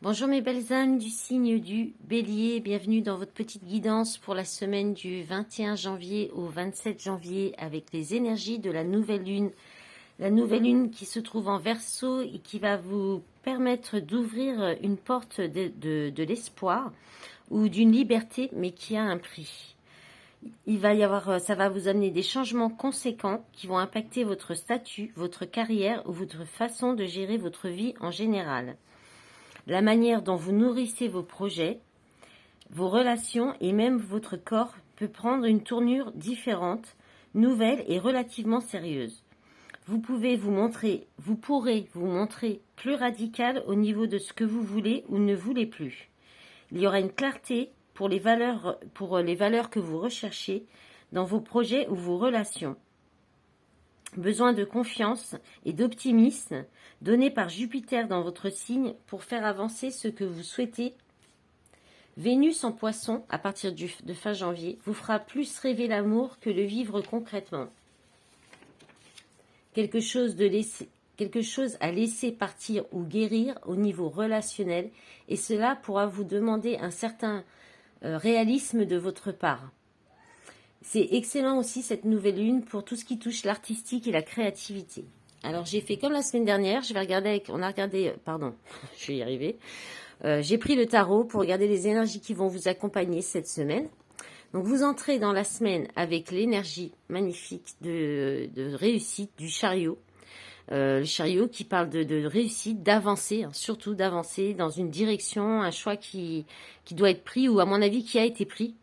Bonjour mes belles âmes du signe du Bélier, bienvenue dans votre petite guidance pour la semaine du 21 janvier au 27 janvier avec les énergies de la nouvelle lune. La nouvelle lune qui se trouve en Verseau et qui va vous permettre d'ouvrir une porte de l'espoir ou d'une liberté mais qui a un prix. Il va y avoir, ça va vous amener des changements conséquents qui vont impacter votre statut, votre carrière ou votre façon de gérer votre vie en général. La manière dont vous nourrissez vos projets, vos relations et même votre corps peut prendre une tournure différente, nouvelle et relativement sérieuse. Vous pourrez vous montrer plus radical au niveau de ce que vous voulez ou ne voulez plus. Il y aura une clarté pour les valeurs que vous recherchez dans vos projets ou vos relations. Besoin de confiance et d'optimisme donné par Jupiter dans votre signe pour faire avancer ce que vous souhaitez. Vénus en Poisson, à partir de fin janvier, vous fera plus rêver l'amour que le vivre concrètement. Quelque chose à laisser partir ou guérir au niveau relationnel, et cela pourra vous demander un certain réalisme de votre part. C'est excellent aussi cette nouvelle lune pour tout ce qui touche l'artistique et la créativité. Alors j'ai fait comme la semaine dernière, je vais regarder je vais y arriver. J'ai pris le tarot pour regarder les énergies qui vont vous accompagner cette semaine. Donc vous entrez dans la semaine avec l'énergie magnifique de réussite du chariot. Le chariot qui parle de réussite, d'avancer, surtout d'avancer dans une direction, un choix qui doit être pris ou à mon avis qui a été pris.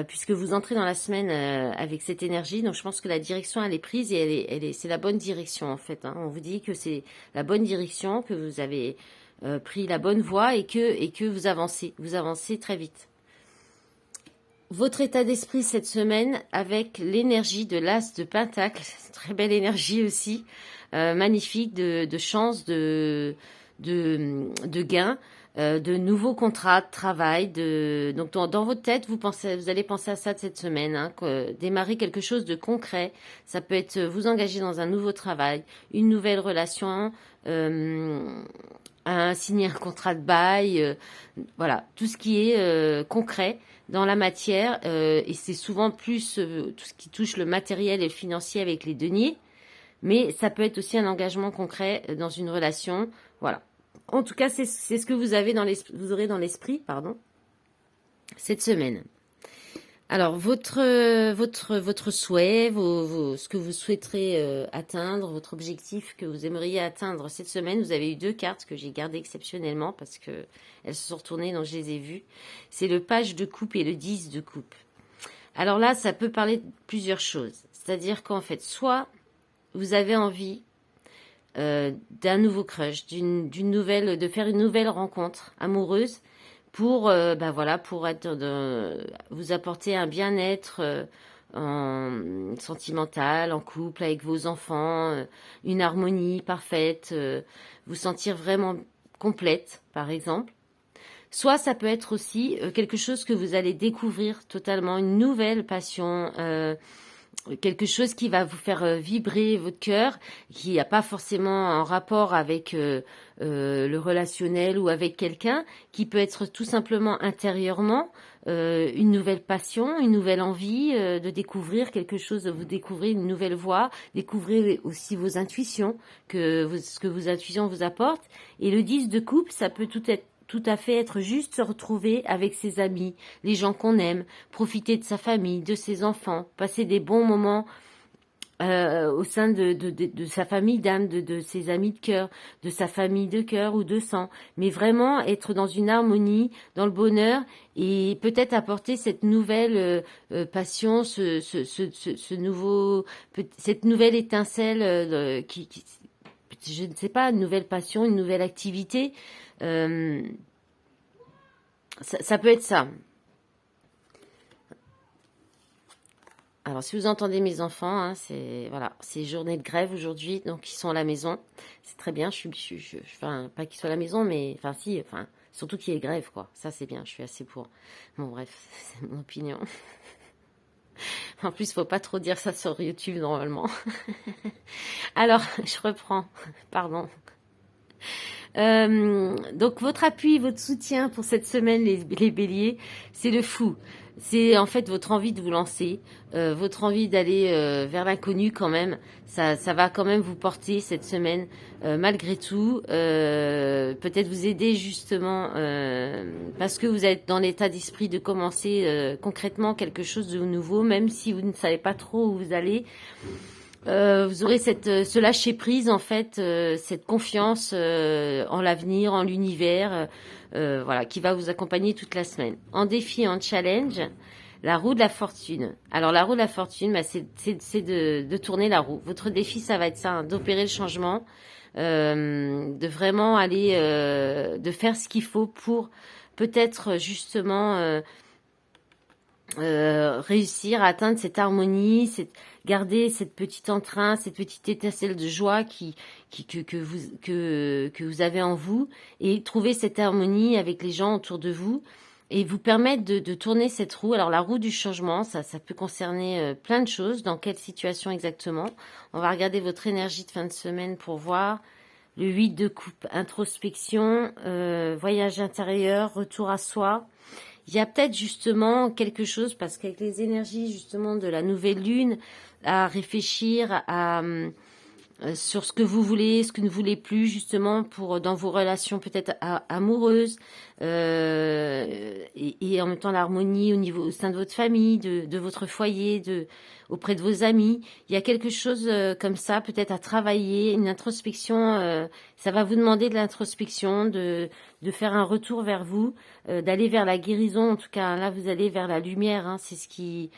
Puisque vous entrez dans la semaine avec cette énergie, donc je pense que la direction elle est prise et c'est la bonne direction en fait. On vous dit que c'est la bonne direction, que vous avez pris la bonne voie et que vous avancez très vite. Votre état d'esprit cette semaine avec l'énergie de l'As de Pentacle, très belle énergie aussi, magnifique de chance, de gain. De nouveaux contrats de travail, donc dans votre tête, vous allez penser à ça de cette semaine, démarrer quelque chose de concret. Ça peut être vous engager dans un nouveau travail, une nouvelle relation, signer un contrat de bail, voilà, tout ce qui est concret dans la matière, et c'est souvent plus tout ce qui touche le matériel et le financier avec les deniers, mais ça peut être aussi un engagement concret dans une relation, voilà. En tout cas, c'est ce que vous aurez dans l'esprit, cette semaine. Alors, votre souhait, ce que vous souhaiterez atteindre, votre objectif que vous aimeriez atteindre cette semaine, vous avez eu 2 cartes que j'ai gardées exceptionnellement parce que elles se sont retournées, donc je les ai vues. C'est le page de coupe et le 10 de coupe. Alors là, ça peut parler de plusieurs choses. C'est-à-dire qu'en fait, soit vous avez envie d'un nouveau crush, de faire une nouvelle rencontre amoureuse pour vous apporter un bien-être sentimental, en couple, avec vos enfants, une harmonie parfaite, vous sentir vraiment complète, par exemple. Soit ça peut être aussi quelque chose que vous allez découvrir totalement, une nouvelle passion, quelque chose qui va vous faire vibrer votre cœur, qui n'a pas forcément un rapport avec le relationnel ou avec quelqu'un, qui peut être tout simplement intérieurement une nouvelle passion, une nouvelle envie de découvrir quelque chose, de vous découvrir une nouvelle voie, découvrir aussi vos intuitions, ce que vos intuitions vous apportent. Et le 10 de coupe, ça peut tout à fait être juste se retrouver avec ses amis, les gens qu'on aime, profiter de sa famille, de ses enfants, passer des bons moments au sein de sa famille d'âme, de ses amis de cœur, de sa famille de cœur ou de sang, mais vraiment être dans une harmonie, dans le bonheur et peut-être apporter cette nouvelle passion, cette nouvelle étincelle je ne sais pas, une nouvelle passion, une nouvelle activité. Ça peut être ça. Alors, si vous entendez mes enfants, c'est journée de grève aujourd'hui, donc ils sont à la maison. C'est très bien. Pas qu'ils soient à la maison, mais surtout qu'il y ait grève, quoi. Ça, c'est bien. Je suis assez pour. Bon, bref, c'est mon opinion. En plus, faut pas trop dire ça sur YouTube normalement. Alors, je reprends. Pardon. Donc votre appui, votre soutien pour cette semaine, les béliers, c'est le fou. C'est en fait votre envie de vous lancer, votre envie d'aller vers l'inconnu quand même. Ça va quand même vous porter cette semaine, malgré tout. Peut-être vous aider justement parce que vous êtes dans l'état d'esprit de commencer concrètement quelque chose de nouveau, même si vous ne savez pas trop où vous allez. Vous aurez ce lâcher prise en fait, cette confiance en l'avenir, en l'univers, voilà, qui va vous accompagner toute la semaine. En défi, en challenge, la roue de la fortune. Alors la roue de la fortune, bah, c'est de tourner la roue. Votre défi, ça va être ça, hein, d'opérer le changement, de vraiment aller, de faire ce qu'il faut pour peut-être justement réussir à atteindre cette harmonie, garder cette petite entrain, cette petite étincelle de joie que vous avez en vous, et trouver cette harmonie avec les gens autour de vous et vous permettre de tourner cette roue. Alors la roue du changement, ça peut concerner plein de choses. Dans quelle situation exactement? On va regarder votre énergie de fin de semaine pour voir. Le 8 de coupe, introspection, voyage intérieur, retour à soi. Il y a peut-être justement quelque chose, parce qu'avec les énergies justement de la nouvelle lune, à réfléchir sur ce que vous voulez, ce que vous ne voulez plus, justement pour dans vos relations peut-être amoureuses, et en même temps l'harmonie au sein de votre famille, de votre foyer, auprès de vos amis. Il y a quelque chose comme ça, peut-être à travailler, une introspection. Ça va vous demander de l'introspection, de faire un retour vers vous, d'aller vers la guérison. En tout cas, là, vous allez vers la lumière. Hein, c'est ce qui...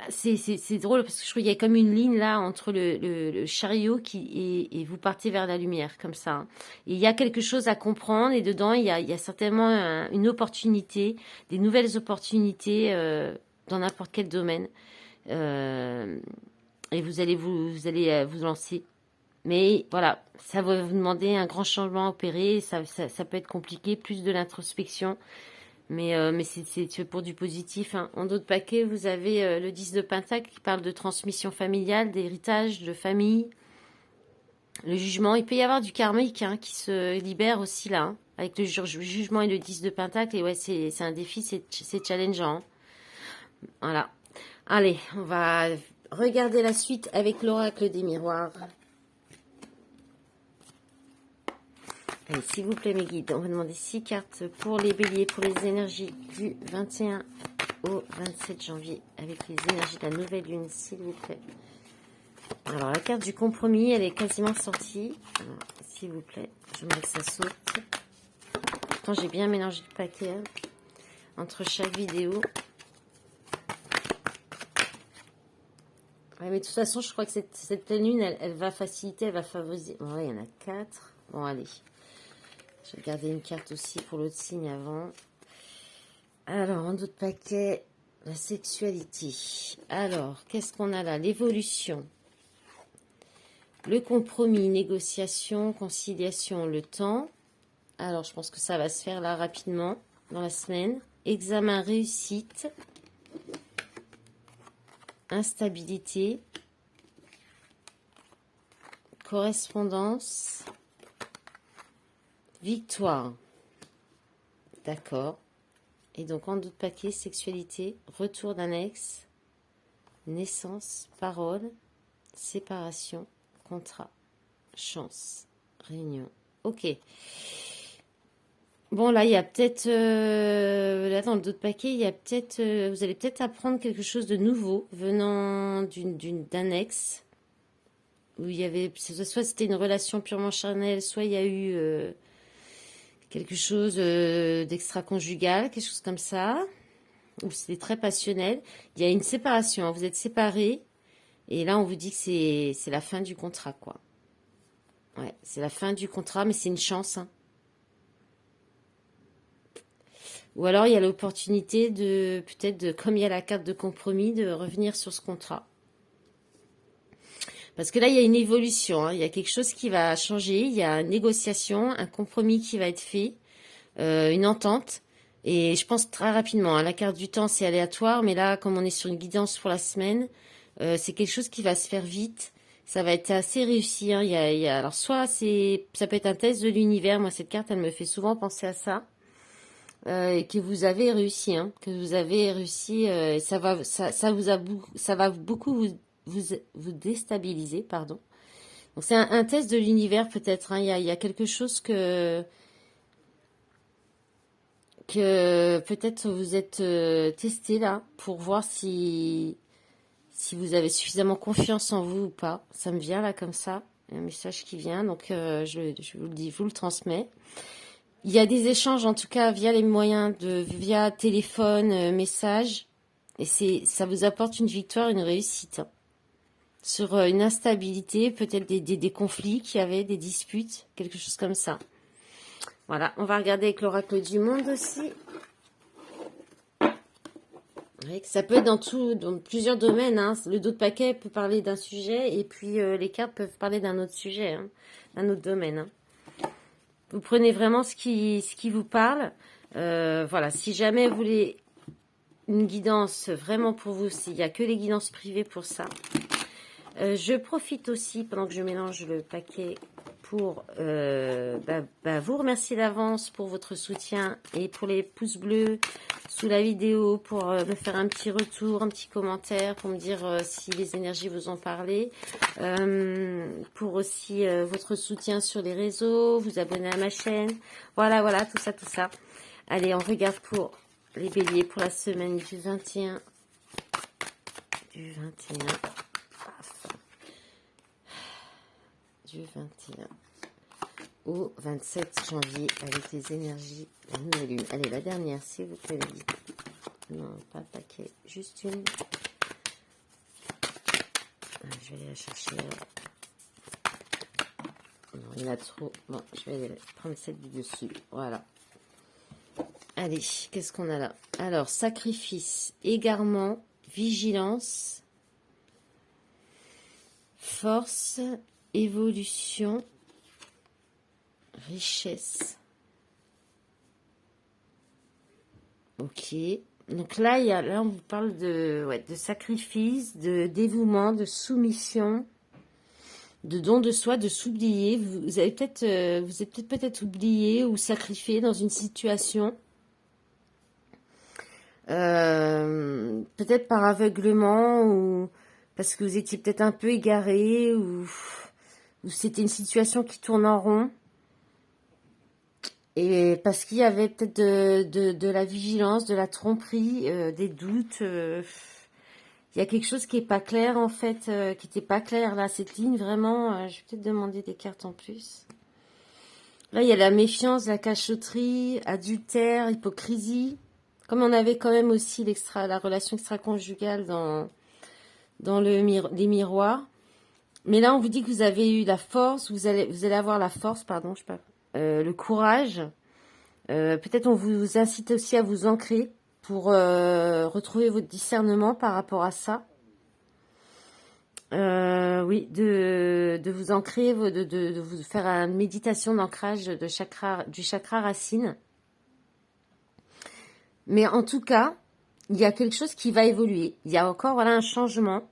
C'est drôle parce que je trouve qu'il y a comme une ligne là entre le chariot et vous partez vers la lumière comme ça. Hein. Et il y a quelque chose à comprendre et dedans il y a certainement une opportunité, des nouvelles opportunités dans n'importe quel domaine. Et vous allez vous lancer. Mais voilà, ça va vous demander un grand changement à opérer. Ça peut être compliqué, plus de l'introspection. Mais c'est pour du positif. Hein. En d'autres paquets, vous avez le 10 de Pentacle qui parle de transmission familiale, d'héritage, de famille. Le jugement, il peut y avoir du karmique hein, qui se libère aussi là, hein, avec le jugement et le 10 de Pentacle. Et ouais, c'est un défi, c'est challengeant. Hein. Voilà. Allez, on va regarder la suite avec l'oracle des miroirs. Allez, s'il vous plaît, mes guides, on va demander 6 cartes pour les béliers, pour les énergies du 21 au 27 janvier, avec les énergies de la nouvelle lune, s'il vous plaît. Alors, la carte du compromis, elle est quasiment sortie. S'il vous plaît, j'aimerais que ça saute. Pourtant, j'ai bien mélangé le paquet hein, entre chaque vidéo. Ouais, mais de toute façon, je crois que cette pleine lune, elle va faciliter, elle va favoriser. Bon, là, il y en a 4. Bon, allez. Je vais garder une carte aussi pour l'autre signe avant. Alors, un autre paquet, la sexualité. Alors, qu'est-ce qu'on a là? L'évolution. Le compromis, négociation, conciliation, le temps. Alors, je pense que ça va se faire là rapidement, dans la semaine. Examen, réussite. Instabilité. Correspondance. Victoire. D'accord. Et donc, en d'autres paquets, sexualité, retour d'un ex, naissance, parole, séparation, contrat, chance, réunion. Ok. Bon, là, il y a peut-être... là, dans d'autres paquets, il y a peut-être... vous allez peut-être apprendre quelque chose de nouveau venant d'un ex. Où il y avait... Soit c'était une relation purement charnelle, soit il y a eu... quelque chose d'extra-conjugal, quelque chose comme ça, ou c'était très passionnel. Il y a une séparation, vous êtes séparés, et là on vous dit que c'est la fin du contrat, quoi. Ouais, c'est la fin du contrat, mais c'est une chance. Hein. Ou alors il y a l'opportunité comme il y a la carte de compromis, de revenir sur ce contrat. Parce que là, il y a une évolution, hein. Il y a quelque chose qui va changer, il y a une négociation, un compromis qui va être fait, une entente. Et je pense très rapidement, hein. La carte du temps, c'est aléatoire, mais là, comme on est sur une guidance pour la semaine, c'est quelque chose qui va se faire vite, Ça va être assez réussi. Hein. Alors, soit ça peut être un test de l'univers. Moi, cette carte, elle me fait souvent penser à ça. Et que vous avez réussi. Hein. Que vous avez réussi. Ça va beaucoup vous déstabiliser. Pardon. Donc, c'est un test de l'univers, peut-être. Hein. Il y a quelque chose que peut-être vous êtes testé là pour voir si vous avez suffisamment confiance en vous ou pas. Ça me vient là comme ça, un message qui vient, donc je vous le dis, je vous le transmets. Il y a des échanges en tout cas via les moyens via téléphone, message, et ça vous apporte une victoire, une réussite hein. Sur une instabilité, peut-être des conflits qu'il y avait, des disputes, quelque chose comme ça. Voilà, on va regarder avec l'oracle du monde aussi. Oui, ça peut être dans plusieurs domaines. Hein. Le dos de paquet peut parler d'un sujet et puis les cartes peuvent parler d'un autre sujet, hein, d'un autre domaine. Hein. Vous prenez vraiment ce qui vous parle. Voilà, si jamais vous voulez une guidance vraiment pour vous, s'il n'y a que les guidances privées pour ça. Je profite aussi, pendant que je mélange le paquet, pour vous remercier d'avance pour votre soutien et pour les pouces bleus sous la vidéo, pour me faire un petit retour, un petit commentaire, pour me dire si les énergies vous ont parlé, pour aussi votre soutien sur les réseaux, vous abonner à ma chaîne, voilà, tout ça. Allez, on regarde pour les béliers pour la semaine du 21 du 21 au 27 janvier avec les énergies de la nouvelle lune. Allez, la dernière, s'il vous plaît. Non, pas le paquet, juste une. Je vais aller la chercher. Non, il y en a trop. Bon, je vais aller prendre celle du dessus. Voilà. Allez, qu'est-ce qu'on a là? Alors, sacrifice, égarement, vigilance, force, évolution, richesse. Ok. Donc là, on vous parle de sacrifice, de dévouement, de soumission, de don de soi, de s'oublier. Vous êtes peut-être oublié ou sacrifié dans une situation. Peut-être par aveuglement ou parce que vous étiez peut-être un peu égaré ou c'était une situation qui tourne en rond. Et parce qu'il y avait peut-être de la vigilance, de la tromperie, des doutes. Il y a quelque chose qui est pas clair en fait, qui n'était pas clair là. Cette ligne vraiment, je vais peut-être demander des cartes en plus. Là, il y a la méfiance, la cachotterie, adultère, hypocrisie. Comme on avait quand même aussi la relation extra-conjugale dans les miroirs. Mais là, on vous dit que vous avez eu la force, vous allez avoir la force, pardon, je sais pas. Le courage. Peut-être on vous incite aussi à vous ancrer pour retrouver votre discernement par rapport à ça. Oui, de vous ancrer, de vous faire une méditation d'ancrage du chakra racine. Mais en tout cas, il y a quelque chose qui va évoluer. Il y a encore un changement.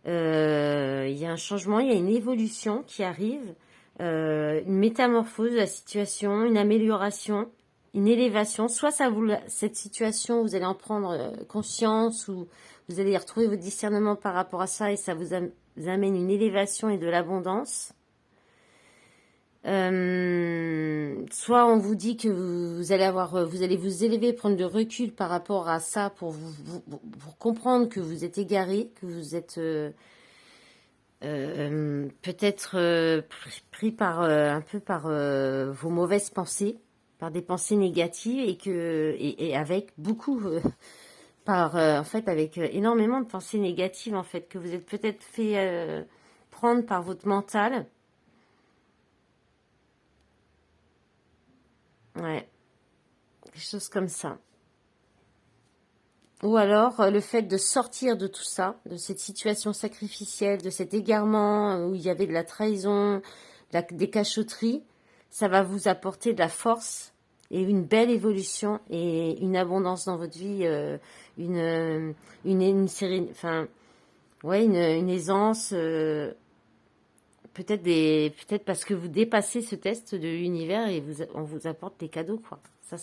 Il y a un changement, il y a une évolution qui arrive. Une métamorphose de la situation, une amélioration, une élévation. Soit cette situation, vous allez en prendre conscience ou vous allez retrouver votre discernement par rapport à ça et ça vous amène une élévation et de l'abondance. Soit on vous dit que vous allez vous élever, prendre de recul par rapport à ça pour comprendre que vous êtes égaré, que vous êtes peut-être pris un peu par vos mauvaises pensées, par des pensées négatives et avec beaucoup en fait avec énormément de pensées négatives en fait que vous êtes peut-être fait prendre par votre mental. Ouais, des choses comme ça. Ou alors le fait de sortir de tout ça, de cette situation sacrificielle, de cet égarement où il y avait de la trahison, des cachotteries, ça va vous apporter de la force et une belle évolution et une abondance dans votre vie, une aisance. peut-être parce que vous dépassez ce test de l'univers et on vous apporte des cadeaux, quoi. Ça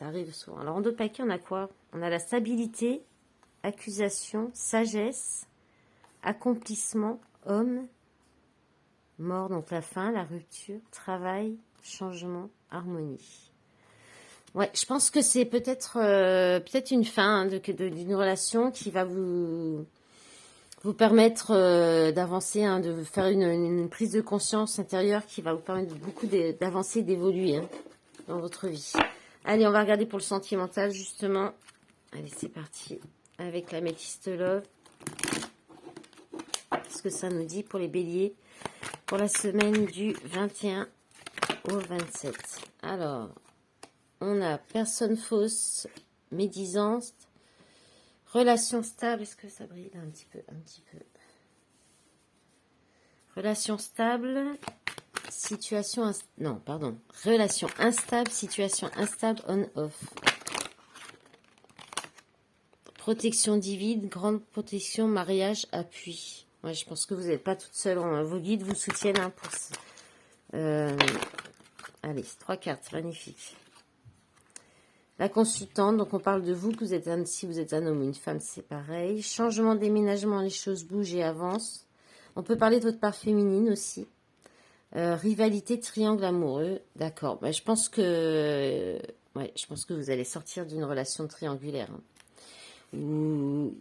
arrive souvent. Alors, en d'autres paquets, on a quoi? On a la stabilité, accusation, sagesse, accomplissement, homme, mort, donc la fin, la rupture, travail, changement, harmonie. Ouais, je pense que c'est peut-être une fin hein, d'une relation qui va vous permettre d'avancer, hein, de faire une prise de conscience intérieure qui va vous permettre beaucoup d'avancer, d'évoluer hein, dans votre vie. Allez, on va regarder pour le sentimental, justement. Allez, c'est parti. Avec la métiste love. Qu'est-ce que ça nous dit pour les béliers pour la semaine du 21 au 27. Alors, on a personne fausse, médisante, relation stable. Est-ce que ça brille un petit peu, relation stable, relation instable, situation instable, on-off. Protection divine, grande protection, mariage, appui. Ouais, je pense que vous n'êtes pas toute seule. Hein. Vos guides vous soutiennent hein, pour ça. Allez, 3 cartes, magnifique. La consultante, donc on parle de vous, que vous êtes si vous êtes un homme ou une femme, c'est pareil. Changement, déménagement, les choses bougent et avancent. On peut parler de votre part féminine aussi. Rivalité, triangle amoureux, d'accord. Bah, je pense que vous allez sortir d'une relation triangulaire. Hein, où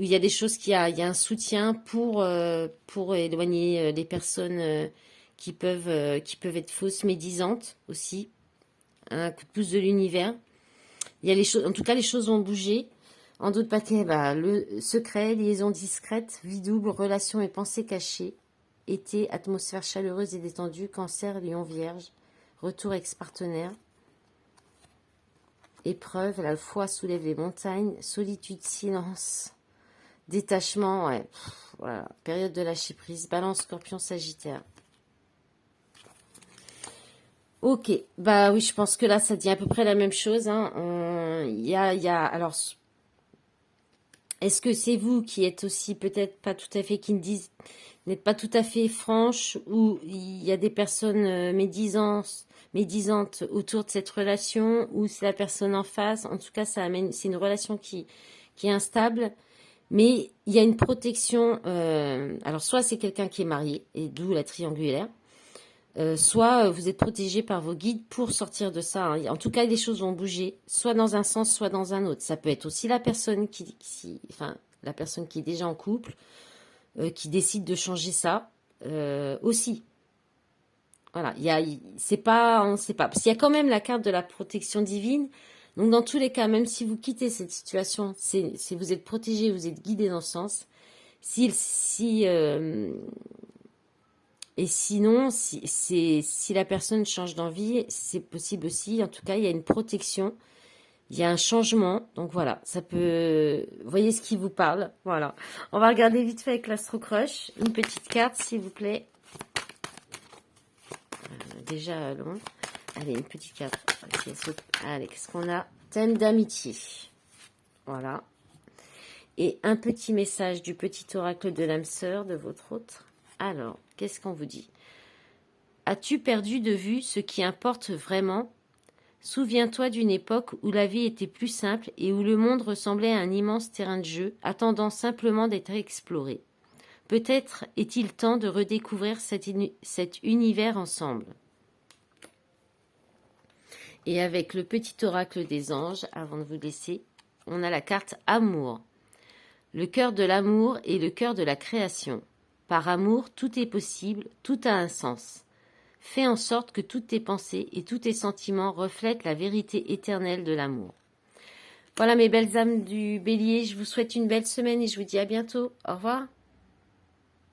il y a des choses il y a un soutien pour éloigner les personnes qui peuvent être fausses, médisantes aussi. Un coup de pouce de l'univers. Il y a les choses, en tout cas, les choses vont bouger. En d'autres paquets, le secret, liaison discrète, vie double, relations et pensées cachées. Été, atmosphère chaleureuse et détendue. Cancer, lion, vierge. Retour ex-partenaire. Épreuve, la foi soulève les montagnes. Solitude, silence. Détachement, ouais. Voilà. Période de lâcher prise. Balance, scorpion, sagittaire. Ok, bah oui, je pense que là, ça dit à peu près la même chose. Hein. Alors, est-ce que c'est vous qui êtes aussi peut-être pas tout à fait, n'êtes pas tout à fait franche, ou il y a des personnes médisantes autour de cette relation, ou c'est la personne en face. En tout cas, c'est une relation qui est instable, mais il y a une protection. Alors, soit c'est quelqu'un qui est marié, et d'où la triangulaire. Soit vous êtes protégé par vos guides pour sortir de ça. Hein. En tout cas, les choses vont bouger, soit dans un sens, soit dans un autre. Ça peut être aussi la personne la personne qui est déjà en couple, qui décide de changer ça aussi. Voilà, on sait pas, parce qu'il y a quand même la carte de la protection divine. Donc dans tous les cas, même si vous quittez cette situation, vous êtes protégé, vous êtes guidé dans ce sens. Et sinon, si la personne change d'envie, c'est possible aussi. En tout cas, il y a une protection, il y a un changement. Donc voilà, ça peut... Voyez ce qui vous parle. Voilà. On va regarder vite fait avec l'Astro Crush. Une petite carte, s'il vous plaît. Déjà long. Allez, une petite carte. Allez, qu'est-ce qu'on a? Thème d'amitié. Voilà. Et un petit message du petit oracle de l'âme sœur de votre autre. Alors, qu'est-ce qu'on vous dit? As-tu perdu de vue ce qui importe vraiment? Souviens-toi d'une époque où la vie était plus simple et où le monde ressemblait à un immense terrain de jeu, attendant simplement d'être exploré. Peut-être est-il temps de redécouvrir cet univers ensemble. Et avec le petit oracle des anges, avant de vous laisser, on a la carte Amour. Le cœur de l'amour est le cœur de la création. Par amour, tout est possible, tout a un sens. Fais en sorte que toutes tes pensées et tous tes sentiments reflètent la vérité éternelle de l'amour. Voilà mes belles âmes du Bélier, je vous souhaite une belle semaine et je vous dis à bientôt. Au revoir.